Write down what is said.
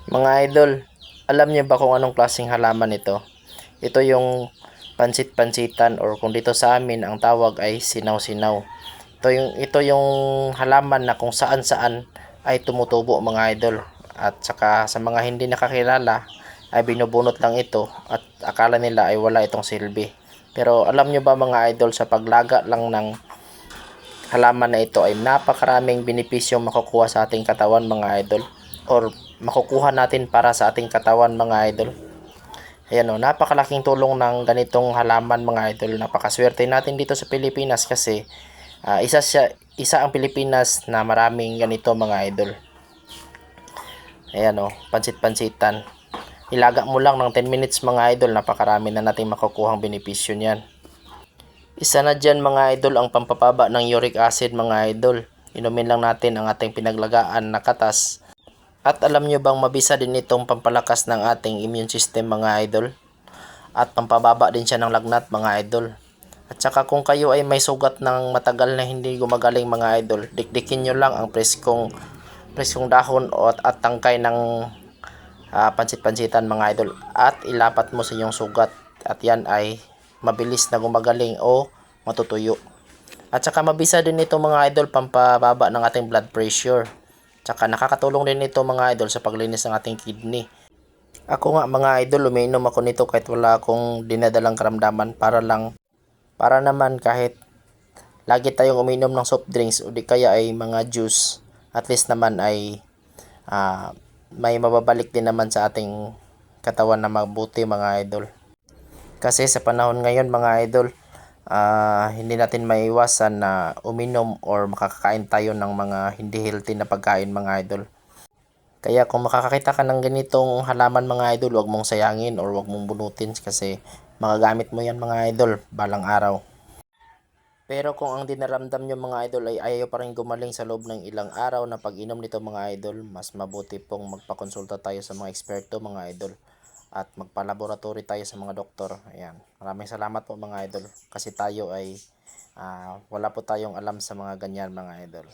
Mga idol, alam niyo ba kung anong klaseng halaman ito? Ito yung pansit-pansitan or kung dito sa amin ang tawag ay sinaw-sinaw. Ito yung halaman na kung saan-saan ay tumutubo mga idol. At saka sa mga hindi nakakilala ay binubunot lang ito at akala nila ay wala itong silbi. Pero alam nyo ba mga idol, sa paglaga lang ng halaman na ito ay napakaraming benepisyo makukuha sa ating katawan mga idol, or makukuha natin para sa ating katawan mga idol. Ayan o, napakalaking tulong ng ganitong halaman mga idol. Napakaswerte natin dito sa Pilipinas kasi isa ang Pilipinas na maraming ganito mga idol. Ayan o, pansit-pansitan. Ilaga mo lang ng 10 minutes mga idol, napakarami na nating makukuhang benepisyo niyan. Isa na dyan mga idol ang pampababa ng uric acid mga idol. Inumin lang natin ang ating pinaglagaan na katas. At alam nyo bang mabisa din itong pampalakas ng ating immune system mga idol? At pampababa din siya ng lagnat mga idol. At saka kung kayo ay may sugat ng matagal na hindi gumagaling mga idol, dikdikin nyo lang ang preskong dahon at tangkay ng pansit-pansitan mga idol. At ilapat mo sa inyong sugat. At yan ay mabilis na gumagaling o matutuyo. At saka mabisa din ito mga idol pampababa ng ating blood pressure. Tsaka nakakatulong din ito mga idol sa paglinis ng ating kidney. Ako nga mga idol, umiinom ako nito kahit wala akong dinadalang karamdaman para naman kahit lagi tayong uminom ng soft drinks o di kaya ay mga juice, at least naman ay may mababalik din naman sa ating katawan na mabuti mga idol. Kasi sa panahon ngayon mga idol, hindi natin maiwasan na uminom or makakakain tayo ng mga hindi healthy na pagkain mga idol. Kaya kung makakakita ka ng ganitong halaman mga idol, huwag mong sayangin or huwag mong bunutin kasi magagamit mo yan mga idol balang araw. Pero kung ang dinaramdam nyo mga idol ay ayaw pa rin gumaling sa loob ng ilang araw na pag-inom nito mga idol, mas mabuti pong magpakonsulta tayo sa mga eksperto mga idol at magpa-laboratory tayo sa mga doktor. Ayan. Maraming salamat po mga idol kasi tayo ay wala po tayong alam sa mga ganyan mga idol.